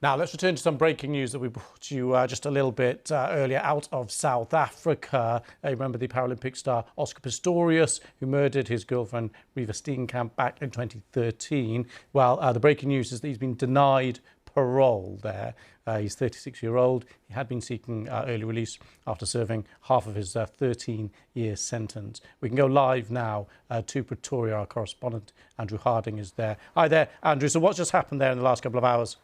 Now let's return to some breaking news that we brought you just a little bit earlier out of South Africa. Remember the Paralympic star Oscar Pistorius, who murdered his girlfriend Riva Steenkamp back in 2013. Well, the breaking news is that he's been denied parole there. He's 36-year-old. He had been seeking early release after serving half of his 13-year sentence. We can go live now to Pretoria. Our correspondent Andrew Harding is there. Hi there, Andrew. So what's just happened there in the last couple of hours?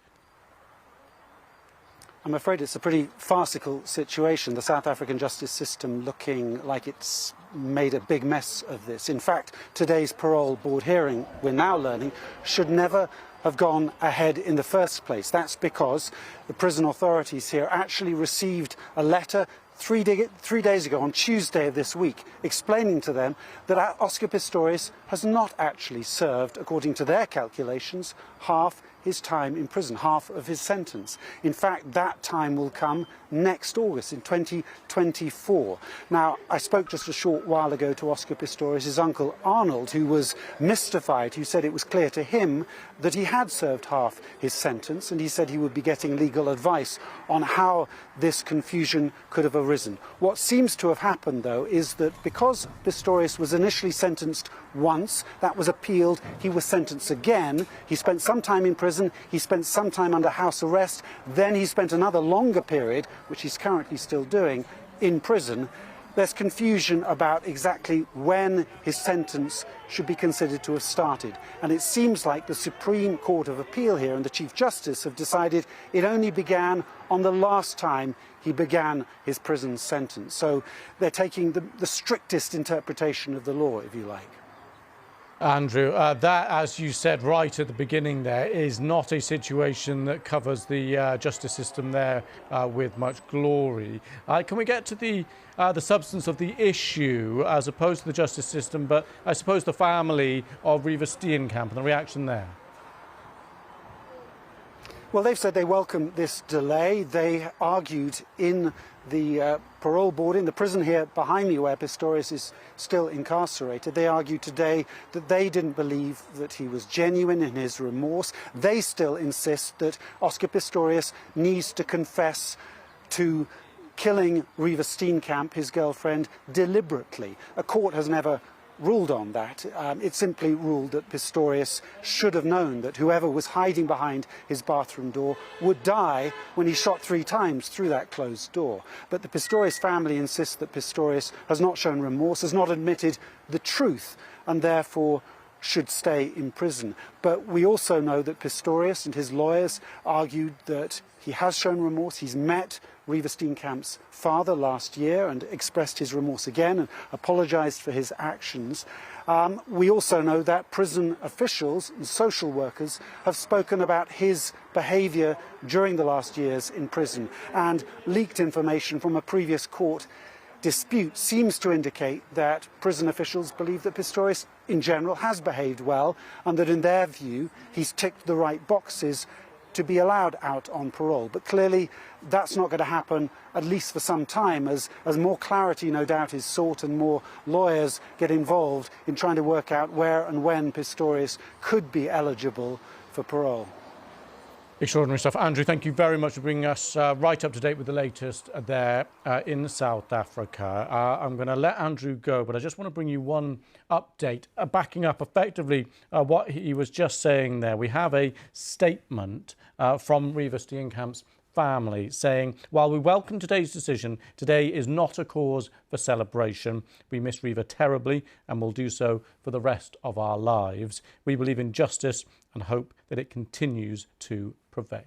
I'm afraid it's a pretty farcical situation. The South African justice system looking like it's made a big mess of this. In fact, today's parole board hearing, we're now learning, should never have gone ahead in the first place. That's because the prison authorities here actually received a letter three days ago, on Tuesday of this week, explaining to them that Oscar Pistorius has not actually served, according to their calculations, half his time in prison, half of his sentence. In fact, that time will come next August, in 2024. Now, I spoke just a short while ago to Oscar Pistorius' uncle Arnold, who was mystified, who said it was clear to him that he had served half his sentence, and he said he would be getting legal advice on how this confusion could have arisen. What seems to have happened, though, is that because Pistorius was initially sentenced once, that was appealed, he was sentenced again, he spent some time in prison, he spent some time under house arrest, then he spent another longer period, which he's currently still doing, in prison. There's confusion about exactly when his sentence should be considered to have started. And it seems like the Supreme Court of Appeal here and the Chief Justice have decided it only began on the last time he began his prison sentence. So they're taking the strictest interpretation of the law, if you like. Andrew, that, as you said right at the beginning there, is not a situation that covers the justice system there with much glory. Can we get to the substance of the issue as opposed to the justice system, but I suppose the family of Riva Steenkamp and the reaction there? Well, they've said they welcome this delay. They argued in the parole board in the prison here behind me, where Pistorius is still incarcerated. They argued today that they didn't believe that he was genuine in his remorse. They still insist that Oscar Pistorius needs to confess to killing Riva Steenkamp, his girlfriend, deliberately. A court has never ruled on that. It simply ruled that Pistorius should have known that whoever was hiding behind his bathroom door would die when he shot 3 times through that closed door. But the Pistorius family insists that Pistorius has not shown remorse, has not admitted the truth, and therefore should stay in prison. But we also know that Pistorius and his lawyers argued that he has shown remorse. He's met Riva Steenkamp's father last year and expressed his remorse again and apologised for his actions. We also know that prison officials and social workers have spoken about his behaviour during the last years in prison, and leaked information from a previous court dispute seems to indicate that prison officials believe that Pistorius in general has behaved well, and that in their view he's ticked the right boxes to be allowed out on parole. But clearly that's not going to happen, at least for some time, as more clarity no doubt is sought and more lawyers get involved in trying to work out where and when Pistorius could be eligible for parole. Extraordinary stuff. Andrew, thank you very much for bringing us right up to date with the latest there in South Africa. I'm going to let Andrew go, but I just want to bring you one update, backing up effectively what he was just saying there. We have a statement from Riva Steenkamp's family saying, while we welcome today's decision, today is not a cause for celebration. We miss Riva terribly and will do so for the rest of our lives. We believe in justice and hope that it continues to prevail.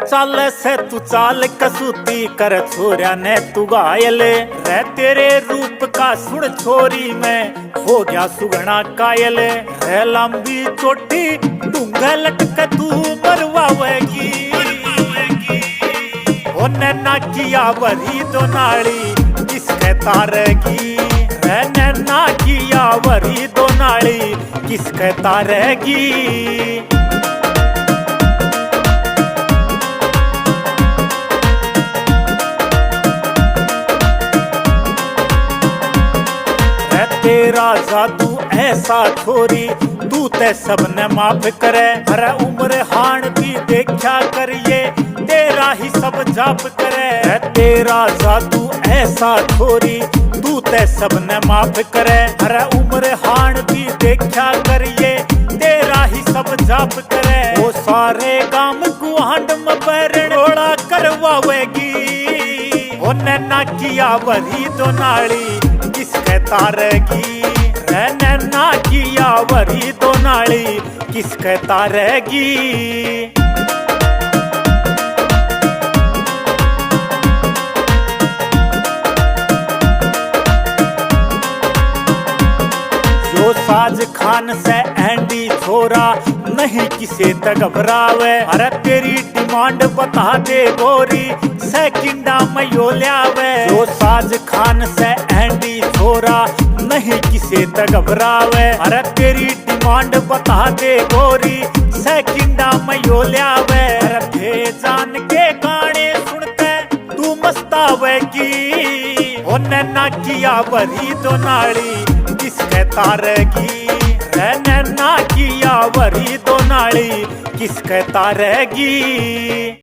चल से तू चाल कसूती कर छोरा ने तू गायले रे तेरे रूप का सुन छोरी में हो गया सुगना कायल रे लंबी चोटी डूंगा लटक तू मरवावेगी ओने ना किया वरी दो नाली किसके तारेगी रे ने ना किया वरी दो नाली किसके तारेगी तेरा तेरा जादू ऐसा छोरी तू ते सबने माफ करे। हर उम्र हाण भी देखा करिए तेरा ही सब जाप करे। तेरा जादू ऐसा छोरी तू ते सबने माफ करे। हर उम्र हाण भी देखा करिए तेरा ही सब जाप करे। वो सारे काम गुहांड में बैरनोड़ा करवावेगी। वो नैना किया वरी तो नाली किसके तारेगी। नैना किया वरी तो नाली किसके तारेगी। जो साज खान से एंडी छोरा नहीं किसे त घबरावे। अरे तेरी डिमांड बता दे गोरी सेकंडा में यो ल्यावे। जो साज खान से एंडी छोरा नहीं किसे त घबरावे। अरे तेरी डिमांड बता दे गोरी सेकंडा में यो ल्यावे। अरे भेजान के गाने सुनते तू मस्तावेगी। ओ नैना किया वरी तो नाली किसके तारेगी। नैना किया वरी तो नाली किसके तारेगी।